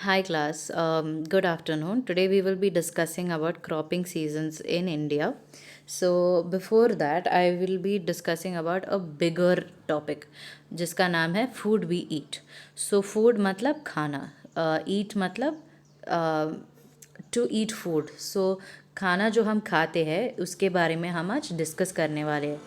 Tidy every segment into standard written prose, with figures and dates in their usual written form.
Hi class, good afternoon. Today we will be discussing about cropping seasons in India. So before that I will be discussing about a bigger topic जिसका नाम है food we eat. So food मतलब खाना, eat मतलब to eat food. So खाना जो हम खाते हैं उसके बारे में हम आज डिस्कस करने वाले हैं.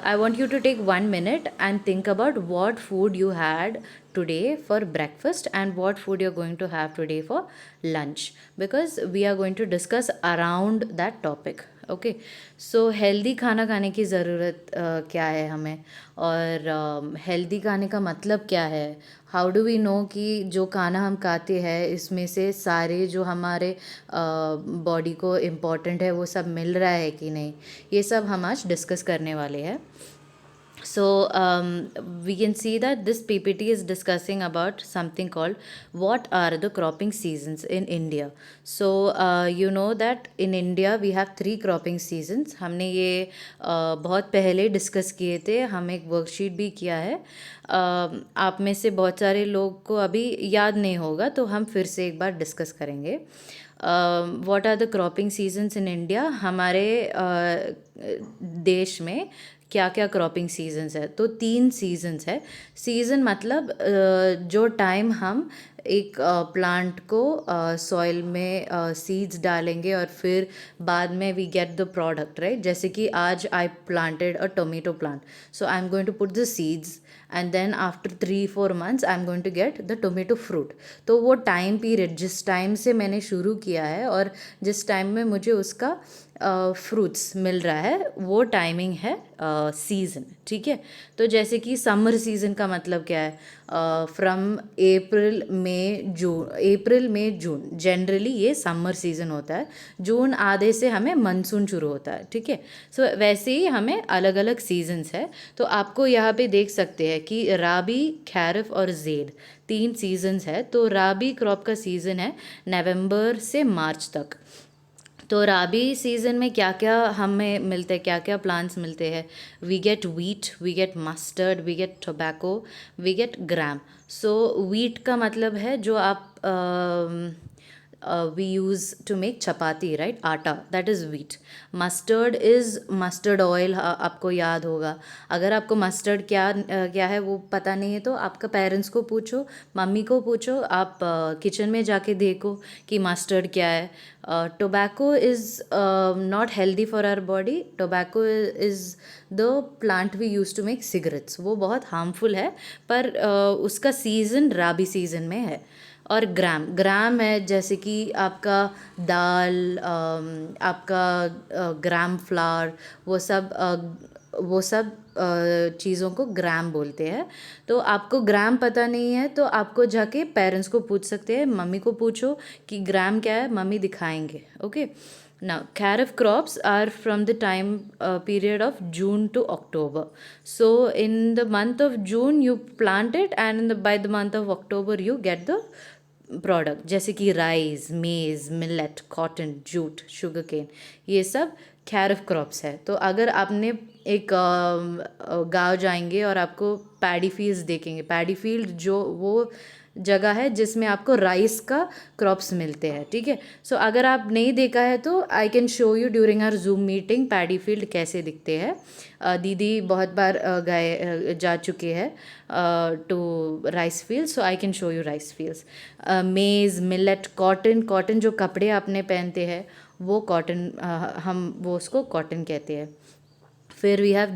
I want you to take 1 minute and think about what food you had today for breakfast and what food you're going to have today for lunch, because we are going to discuss around that topic. Okay, so healthy खाना खाने की ज़रूरत क्या है हमें, और healthy खाने का मतलब क्या है. हाउ डू वी नो कि जो खाना हम खाते हैं इसमें से सारे जो हमारे बॉडी को इम्पॉर्टेंट है वो सब मिल रहा है कि नहीं, ये सब हम आज डिस्कस करने वाले हैं. So we can see that this PPT is discussing about something called what are the cropping seasons in India. So you know that in India we have 3 cropping seasons. हमने ये बहुत पहले डिस्कस किए थे, हम एक वर्कशीट भी किया है. आप में से बहुत सारे लोग को अभी याद नहीं होगा, तो हम फिर से एक बार डिस्कस करेंगे. What are the cropping seasons in India. हमारे देश में क्या क्या क्रॉपिंग सीजन्स है, तो 3 सीजन्स है. सीज़न मतलब जो टाइम हम एक प्लांट को सॉइल में सीड्स डालेंगे और फिर बाद में we get the product, right. जैसे कि आज I planted a tomato plant, so I am going to put the seeds and then after 3-4 months I am going to get the tomato fruit. तो वो टाइम पीरियड जिस time से मैंने शुरू किया है और जिस टाइम में मुझे उसका फ्रूट्स मिल रहा है वो टाइमिंग है सीज़न, ठीक है. तो जैसे कि समर सीज़न का मतलब क्या है, from April May June generally ये समर सीज़न होता है. जून आधे से हमें मानसून शुरू होता है, ठीक है. सो वैसे ही हमें अलग अलग सीजन्स है. तो आपको यहाँ पे देख सकते हैं कि राबी, खैरिफ और ज़ेड 3 सीजन्स है. तो राबी क्रॉप का सीज़न है नवंबर से मार्च तक. तो राबी सीज़न में क्या क्या हमें मिलते हैं, क्या क्या प्लांट्स मिलते हैं. We get wheat, we get mustard, we get tobacco, we get gram. So wheat का मतलब है जो आप we use to make chapati, right, आटा, that is wheat. Mustard is mustard oil, आपको याद होगा. अगर आपको मस्टर्ड क्या है वो पता नहीं है तो आपका पेरेंट्स को पूछो, मम्मी को पूछो, आप किचन में जाके देखो कि मस्टर्ड क्या है. Tobacco is not healthy for our body. Tobacco is the plant we use to make cigarettes. वो बहुत हार्मफुल है, पर उसका सीज़न राबी सीज़न में है. और ग्राम है जैसे कि आपका दाल, आपका ग्राम फ्लावर, वो सब चीज़ों को ग्राम बोलते हैं. तो आपको ग्राम पता नहीं है तो आपको जाके पेरेंट्स को पूछ सकते हैं, मम्मी को पूछो कि ग्राम क्या है, मम्मी दिखाएंगे. Okay. Now, kharif crops are from the time period of June to October. So, in the month of June, you plant it, and by the month of October, you get the product. जैसे कि rice, maize, millet, cotton, jute, sugar cane, ये सब खैरिफ crops है. तो अगर आपने एक गांव जाएंगे और आपको पैडी फील्ड्स देखेंगे. पैडी फील्ड जो वो जगह है जिसमें आपको राइस का क्रॉप्स मिलते हैं, ठीक है. सो अगर आप नहीं देखा है तो I can show you during our Zoom meeting paddy field कैसे दिखते हैं. दीदी बहुत बार जा चुके हैं to rice field, so I can show you rice fields. Maize, millet, cotton जो कपड़े आपने पहनते हैं वो कॉटन, हम वो उसको कॉटन कहते हैं. फिर वी हैव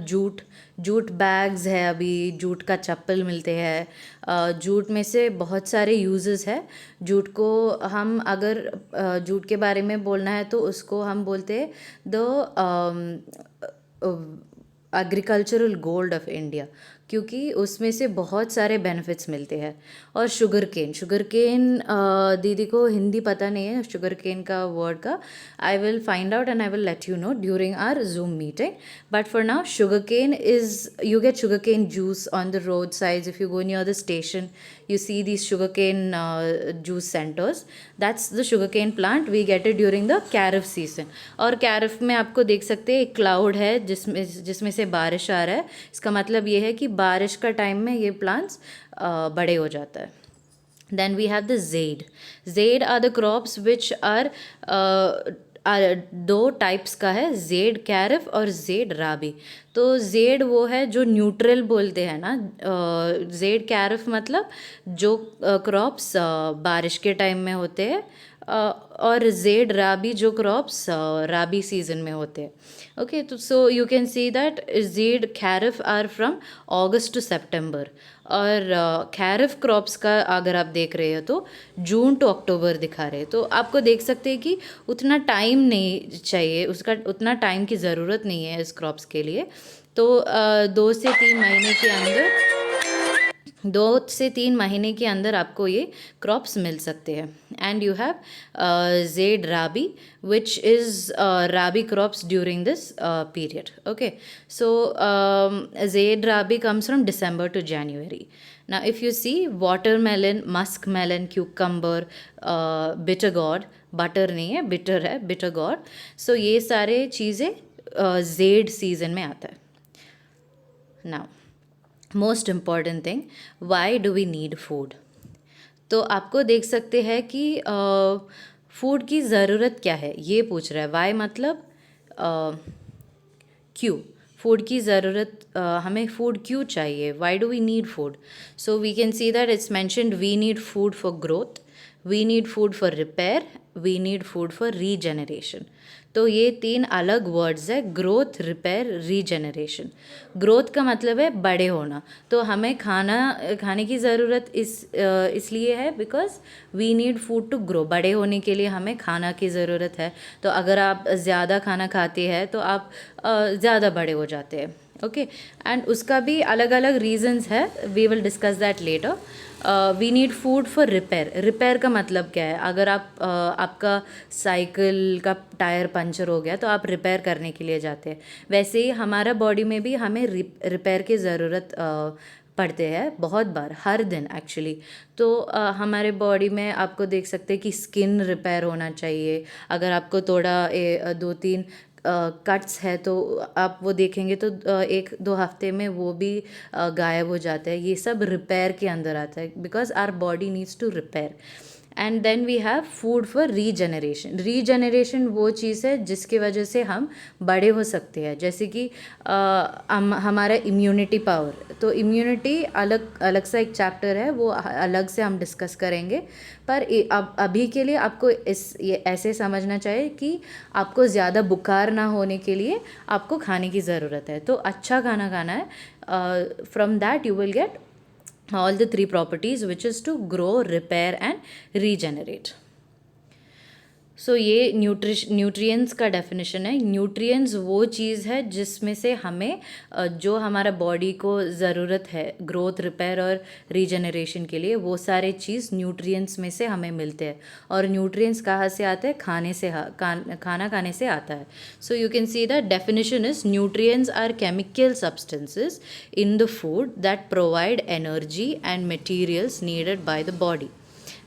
जूट बैग्स है, अभी जूट का चप्पल मिलते हैं. जूट में से बहुत सारे यूजेस है. जूट को हम अगर जूट के बारे में बोलना है तो उसको हम बोलते हैं the agricultural gold of India, क्योंकि उसमें से बहुत सारे बेनिफिट्स मिलते हैं. और शुगर केन दीदी को हिंदी पता नहीं है शुगर केन का वर्ड का. I will find out and I will let you know during our Zoom meeting. But for now sugar cane is, you get sugar cane juice on the road sides. If you go near the station you see these sugarcane juice centers. That's the sugarcane plant. We get it during the kharif season. और kharif में आपको देख सकते हैं एक cloud है जिसमें से बारिश आ रहा है. इसका मतलब ये है कि बारिश का टाइम में ये प्लांट्स बड़े हो जाता है. Then we have the zaid. Zaid are the crops which are दो टाइप्स का है, जेड कैरिफ और जेड राबी. तो जेड वो है जो न्यूट्रल बोलते हैं ना, जेड कैरिफ मतलब जो क्रॉप्स बारिश के टाइम में होते हैं, और जेड राबी जो क्रॉप्स राबी सीजन में होते हैं. ओके, तो so you can see that जेड kharif are from August to September, और खैरिफ क्रॉप्स का अगर आप देख रहे हो तो जून टू अक्टूबर दिखा रहे हैं. तो आपको देख सकते हैं कि उतना टाइम नहीं चाहिए, उसका उतना टाइम की ज़रूरत नहीं है इस क्रॉप्स के लिए. तो 2 से 3 महीने के अंदर 2 से 3 महीने के अंदर आपको ये क्रॉप्स मिल सकते हैं. And you have zaid rabi which is rabi crops during this period. Okay, so zaid rabi comes from December to January. Now if you see watermelon, musk melon, cucumber, bitter gourd, butter नहीं है, बिटर है, बिटर गॉड. सो ये सारे चीज़ें Z season में आता है. Now most important thing, why do we need food. तो आपको देख सकते हैं कि फूड की ज़रूरत क्या है, ये पूछ रहा है. वाई मतलब क्यों फूड की ज़रूरत, हमें फूड क्यों चाहिए, why do we need food. So we can see that it's mentioned we need food for growth, we need food for repair, we need food for regeneration. तो ये 3 अलग वर्ड्स है, ग्रोथ, रिपेयर, रीजनरेशन. ग्रोथ का मतलब है बड़े होना. तो हमें खाने की ज़रूरत इसलिए है because we need food to grow. बड़े होने के लिए हमें खाना की ज़रूरत है. तो अगर आप ज़्यादा खाना खाते हैं तो आप ज़्यादा बड़े हो जाते हैं. ओके, एंड उसका भी अलग अलग रीजंस है, we will discuss that later. We need food for repair. Repair का मतलब क्या है, अगर आपका साइकिल का टायर पंचर हो गया तो आप रिपेयर करने के लिए जाते हैं. वैसे ही हमारा बॉडी में भी हमें रिपेयर की ज़रूरत पड़ते हैं बहुत बार, हर दिन एक्चुअली. तो हमारे बॉडी में आपको देख सकते हैं कि स्किन रिपेयर होना चाहिए. अगर आपको थोड़ा 2-3 कट्स है तो आप वो देखेंगे तो 1-2 हफ्ते में वो भी गायब हो जाता है. ये सब रिपेयर के अंदर आता है because our body needs to repair. And then we have food for regeneration. Regeneration वो चीज़ है जिसकी वजह से हम बड़े हो सकते हैं, जैसे कि हमारा इम्यूनिटी पावर. तो इम्यूनिटी अलग अलग सा एक चैप्टर है, वो अलग से हम डिस्कस करेंगे. पर अब अभी के लिए आपको ये ऐसे समझना चाहिए कि आपको ज़्यादा बुखार ना होने के लिए आपको खाने की ज़रूरत है. तो अच्छा खाना खाना है. From that you will get all the 3 properties, which is to grow, repair and regenerate. सो ये न्यूट्रिएंट्स का डेफिनेशन है. न्यूट्रिएंट्स वो चीज़ है जिसमें से हमें जो हमारा बॉडी को ज़रूरत है ग्रोथ, रिपेयर और रीजनरेशन के लिए, वो सारे चीज़ न्यूट्रिएंट्स में से हमें मिलते हैं. और न्यूट्रिएंट्स कहाँ से आते हैं, खाना खाने से आता है. So you can see the definition is nutrients are chemical substances in the food that provide energy and materials needed by the body.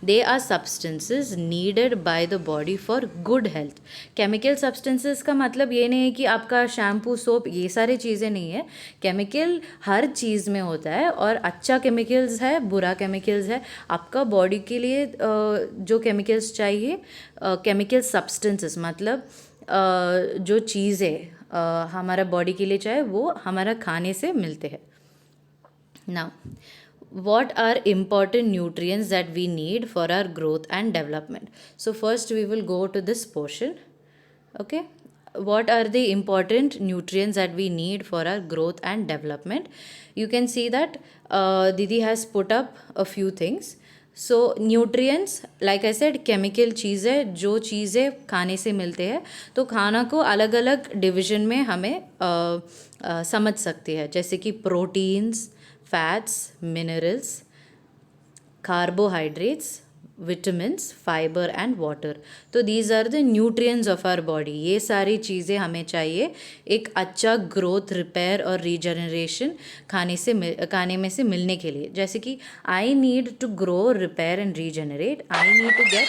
They are substances needed by the body for good health. Chemical substances का मतलब ये नहीं है कि आपका shampoo, soap, ये सारी चीज़ें नहीं है. केमिकल हर चीज़ में होता है, और अच्छा केमिकल्स है, बुरा केमिकल्स है. आपका बॉडी के लिए जो केमिकल्स चाहिए, केमिकल सब्सटेंसेस मतलब जो चीज़ें हमारा बॉडी के लिए चाहिए वो हमारा खाने से मिलते हैं. Now what are important nutrients that we need for our growth and development. So first we will go to this portion. Okay, what are the important nutrients that we need for our growth and development. You can see that Didi has put up a few things. So nutrients, like I said, chemical चीज़ें जो चीज़ें खाने से मिलते हैं. तो खाना को अलग अलग डिवीजन में हमें समझ सकते हैं, जैसे कि proteins, fats, minerals, carbohydrates, vitamins, fiber and water. तो these are the nutrients of our body. ये सारी चीज़ें हमें चाहिए एक अच्छा ग्रोथ, रिपेयर और रीजनरेशन खाने में से मिलने के लिए. जैसे कि I need to grow, repair and regenerate. I need to get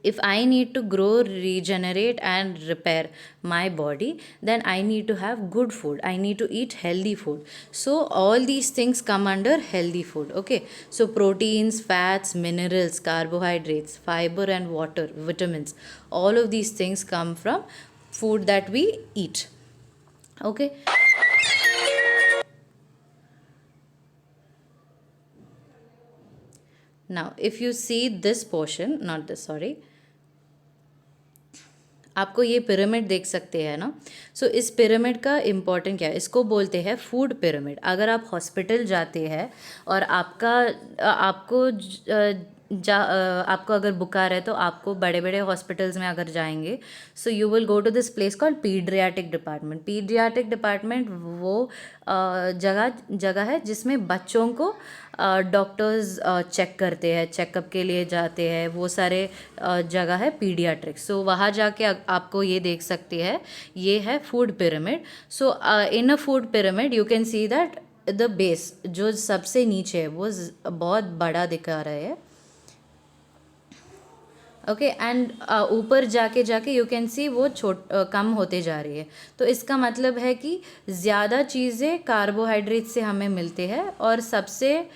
if I need to grow, regenerate, and repair my body, then I need to have good food. I need to eat healthy food. So, all these things come under healthy food. Okay. So, proteins, fats, minerals, carbohydrates, fiber, and water, vitamins, all of these things come from food that we eat. Okay. Now, if you see this portion, not this, sorry, आपको ये pyramid देख सकते हैं ना. सो इस pyramid का important क्या है, इसको बोलते हैं फूड पिरामिड. अगर आप हॉस्पिटल जाते हैं और आपको अगर बुखार है तो आपको बड़े बड़े हॉस्पिटल्स में अगर जाएंगे, so you will go to this place called paediatric department. Paediatric department वो जगह जगह है जिसमें बच्चों को डॉक्टर्स चेक करते हैं, चेकअप के लिए जाते हैं. वो सारे जगह है पीडियाट्रिक. सो वहाँ जाके आपको ये देख सकते हैं, ये है food pyramid. So in a food pyramid you can see that the base जो सबसे नीचे है वो बहुत बड़ा दिखा रहा है. ओके. एंड ऊपर जाके जाके यू कैन सी वो कम होते जा रही है. तो इसका मतलब है कि ज़्यादा चीज़ें कार्बोहाइड्रेट से हमें मिलते हैं और सबसे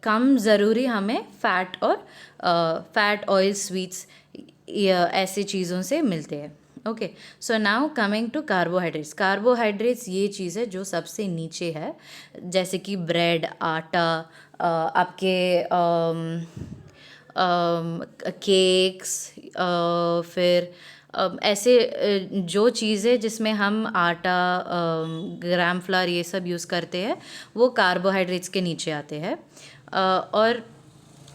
कम ज़रूरी हमें फ़ैट और फैट ऑयल स्वीट्स ऐसी चीज़ों से मिलते हैं. Okay. So now coming to carbohydrates. Carbohydrates ये चीज़ है जो सबसे नीचे है, जैसे कि ब्रेड, आटा, आपके केक्स, फिर ऐसे जो चीज़ें जिसमें हम आटा, ग्राम फ्लावर ये सब यूज़ करते हैं वो कार्बोहाइड्रेट्स के नीचे आते हैं. और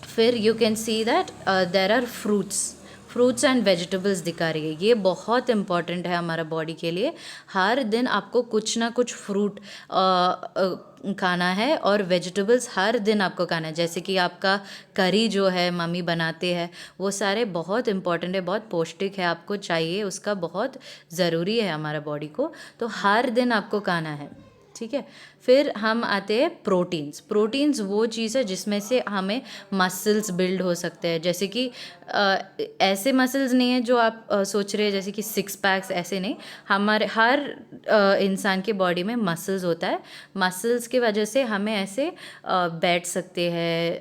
फिर you can see that there are fruits and vegetables दिखा रही है. ये बहुत इंपॉर्टेंट है हमारा बॉडी के लिए. हर दिन आपको कुछ ना कुछ फ्रूट खाना है और वेजिटेबल्स हर दिन आपको खाना है. जैसे कि आपका करी जो है मम्मी बनाते हैं, वो सारे बहुत इंपॉर्टेंट है, बहुत पौष्टिक है, आपको चाहिए, उसका बहुत ज़रूरी है हमारा बॉडी को. तो हर दिन आपको खाना है. ठीक है. फिर हम आते हैं प्रोटीन्स वो चीज़ है जिसमें से हमें मसल्स बिल्ड हो सकते हैं. जैसे कि ऐसे मसल्स नहीं है जो आप सोच रहे हैं जैसे कि सिक्स पैक्स, ऐसे नहीं. हमारे हर इंसान के बॉडी में मसल्स होता है. मसल्स की वजह से हमें ऐसे बैठ सकते हैं,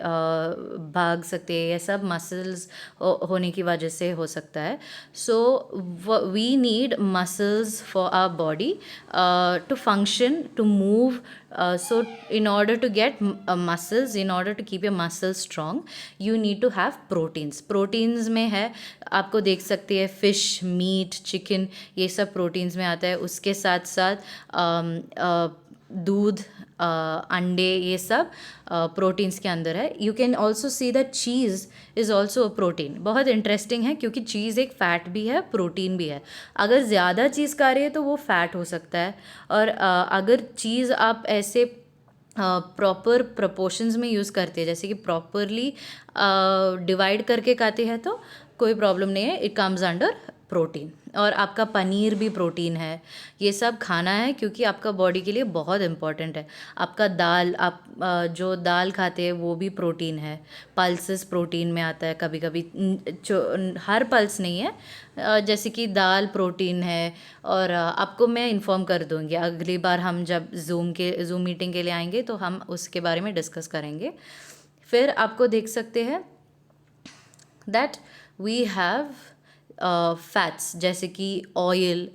भाग सकते हैं, ये सब मसल्स होने की वजह से हो सकता है. So we need muscles for our body to function, to move. So in order to get muscles, in order to keep your muscles strong, you need to have proteins में है, आपको देख सकते हैं फिश, मीट, चिकन, ये सब proteins में आता है. उसके साथ साथ दूध, अंडे, ये सब प्रोटीन्स के अंदर है. You can also see that cheese is also a protein. बहुत इंटरेस्टिंग है क्योंकि चीज़ एक फ़ैट भी है, प्रोटीन भी है. अगर ज़्यादा चीज़ खा रही है तो वो फ़ैट हो सकता है. और अगर चीज़ आप ऐसे प्रॉपर प्रपोर्शंस में यूज़ करते हैं, जैसे कि प्रॉपरली डिवाइड करके खाते हैं, तो कोई प्रॉब्लम नहीं है. It comes under protein. और आपका पनीर भी प्रोटीन है. ये सब खाना है क्योंकि आपका बॉडी के लिए बहुत इंपॉर्टेंट है. आपका दाल, आप जो दाल खाते हैं वो भी प्रोटीन है. पल्सेस प्रोटीन में आता है कभी कभी, हर पल्स नहीं है. जैसे कि दाल प्रोटीन है. और आपको मैं इन्फॉर्म कर दूँगी अगली बार हम जब ज़ूम मीटिंग के लिए आएंगे तो हम उसके बारे में डिस्कस करेंगे. फिर आपको देख सकते हैं दैट वी हैव फैट्स, जैसे कि oil,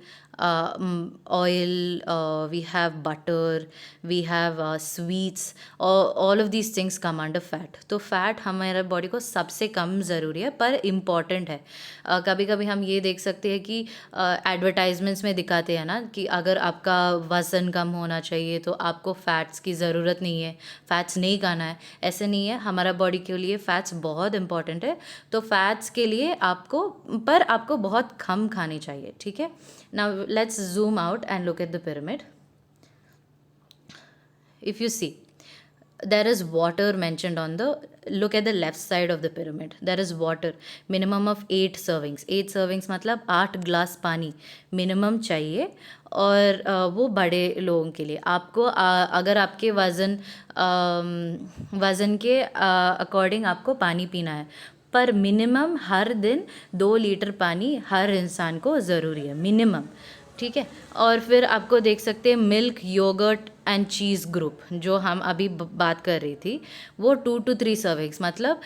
we have butter, we have sweets, all of these things come under fat. तो फैट हमारे बॉडी को सबसे कम ज़रूरी है पर इम्पॉर्टेंट है. कभी कभी हम ये देख सकते हैं कि एडवर्टाइजमेंट्स में दिखाते हैं ना कि अगर आपका वज़न कम होना चाहिए तो आपको फ़ैट्स की ज़रूरत नहीं है, फ़ैट्स नहीं खाना है. ऐसे नहीं है, हमारा बॉडी के लिए फ़ैट्स बहुत इंपॉर्टेंट है. तो फ़ैट्स के लिए आपको बहुत कम खानी चाहिए. ठीक है. Now let's zoom out and look at the pyramid. If you see, there is water mentioned on the, look at the left side of the pyramid, there is water, minimum of 8 servings. 8 servings मतलब 8 glass पानी minimum चाहिए. और वो बड़े लोगों के लिए आपको अगर आपके वज़न के अकॉर्डिंग आपको पानी पीना है. पर मिनिमम हर दिन 2 लीटर पानी हर इंसान को ज़रूरी है, मिनिमम। ठीक है। और फिर आपको देख सकते हैं milk, yogurt and cheese group, जो हम अभी बात कर रही थी, वो 2 to 3 सर्विंग्स, मतलब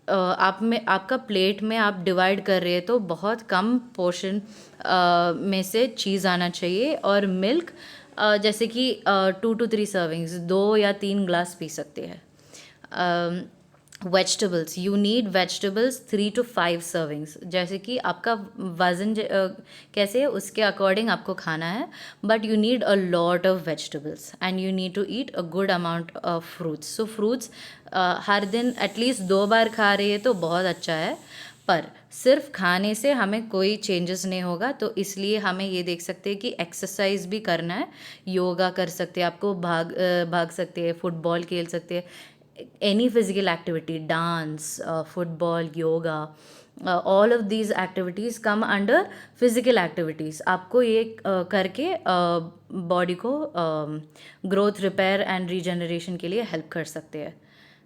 आप में आपका प्लेट में आप डिवाइड कर रहे हैं तो बहुत कम पोर्शन में से चीज़ आना चाहिए। और मिल्क जैसे कि 2 to 3 सर्विंग्स, 2 या 3 ग्लास पी सकते हैं। Vegetables, you need vegetables 3 to 5 servings, जैसे कि आपका वज़न कैसे है उसके अकॉर्डिंग आपको खाना है, but you need a lot of vegetables and you need to eat a good amount of fruits. So fruits हर दिन एटलीस्ट 2 बार खा रही है तो बहुत अच्छा है, पर सिर्फ खाने से हमें कोई चेंजेस नहीं होगा। तो इसलिए हमें ये देख सकते हैं कि एक्सरसाइज भी करना है, योगा कर सकते हैं, आपको भाग सकते हैं, फुटबॉल खेल सकते हैं, any physical activity, dance, football, yoga, all of these activities come under physical activities। आपको ये करके बॉडी को ग्रोथ, रिपेयर एंड रीजनरेशन के लिए हेल्प कर सकते हैं।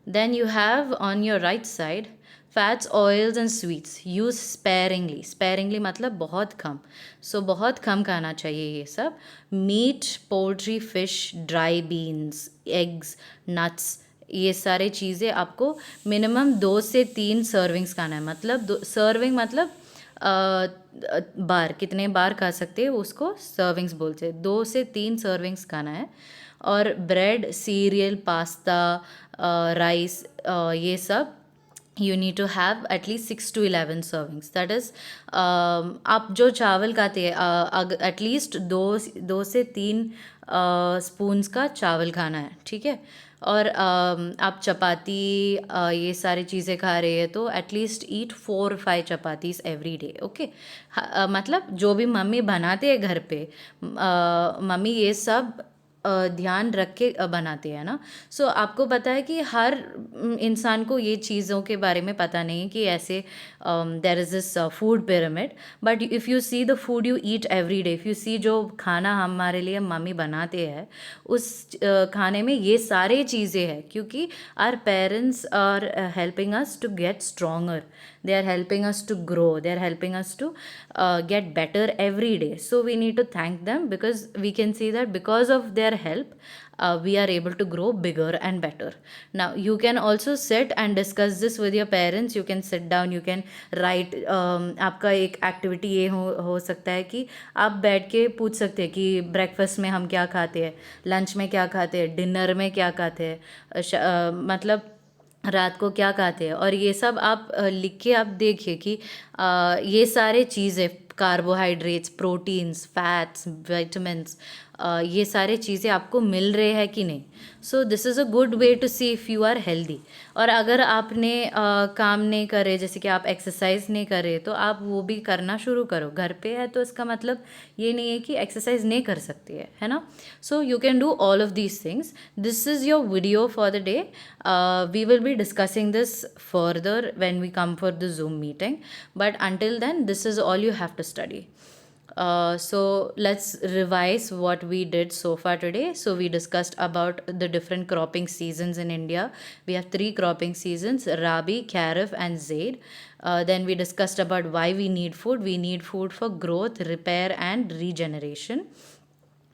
Then you have on your right side fats, oils and sweets, use sparingly. Sparingly मतलब बहुत कम, सो बहुत कम खाना चाहिए ये सब। Meat, poultry, fish, dry beans, eggs, nuts, ये सारे चीज़ें आपको मिनिमम 2 से 3 सर्विंग्स खाना है। मतलब सर्विंग मतलब बार, कितने बार खा सकते हैं उसको सर्विंग्स बोलते हैं। 2 से 3 सर्विंग्स खाना है। और ब्रेड, सीरियल, पास्ता, राइस, ये सब you need to have at least 6 to 11 servings. That is आप जो चावल खाते हैं एटलीस्ट 2 से 3 स्पून्स का चावल खाना है। ठीक है। और आप चपाती, ये सारी चीज़ें खा रहे हैं तो at least eat 4 or 5 chapatis every day. Okay. मतलब जो भी मम्मी बनाते हैं घर पे, मम्मी ये सब ध्यान रख के बनाते हैं ना। सो आपको पता है कि हर इंसान को ये चीज़ों के बारे में पता नहीं है कि ऐसे there is this food pyramid. But if you see the food you eat every day, if you see जो खाना हमारे लिए मम्मी बनाते हैं, उस खाने में ये सारे चीज़ें हैं, क्योंकि our parents are helping us to get stronger, they are helping us to grow, they are helping us to get better every day. So we need to thank them, because we can see that because of their help we are able to grow bigger and better. Now you can also sit and discuss this with your parents. You can sit down, you can write, आपका एक activity ये हो सकता है कि आप बैठ के पूछ सकते हैं कि ब्रेकफास्ट में हम क्या खाते हैं, लंच में क्या खाते हैं, डिनर में क्या खाते हैं, मतलब रात को क्या खाते हैं। और ये सब आप लिख के आप देखिए कि ये सारे चीज़ें, कार्बोहाइड्रेट्स, प्रोटीन्स, फैट्स, विटामिन्स, ये सारे चीज़ें आपको मिल रहे हैं कि नहीं। So this is a good way to see if you are healthy. और अगर आपने काम नहीं करे, जैसे कि आप एक्सरसाइज नहीं करे, तो आप वो भी करना शुरू करो। घर पे है तो इसका मतलब ये नहीं है कि एक्सरसाइज नहीं कर सकती है ना। सो you can do all of these things. This is your video for the day. We will be discussing this further when we come for the Zoom meeting, but until then this is all you have to study. So let's revise what we did so far today. So we discussed about the different cropping seasons in India. We have 3 cropping seasons: Rabi, Kharif and Zaid. Then we discussed about why we need food. We need food for growth, repair and regeneration.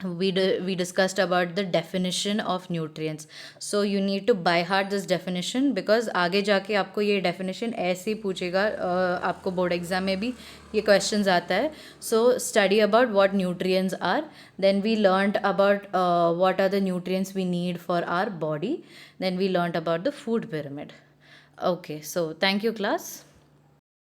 We discussed about the definition of nutrients. So you need to by heart this definition, because आगे जाके आपको ये definition ऐसे ही पूछेगा, आपको board exam में भी ये questions आता है. So study about what nutrients are. Then we learned about what are the nutrients we need for our body. Then we learned about the food pyramid. Okay, so thank you class.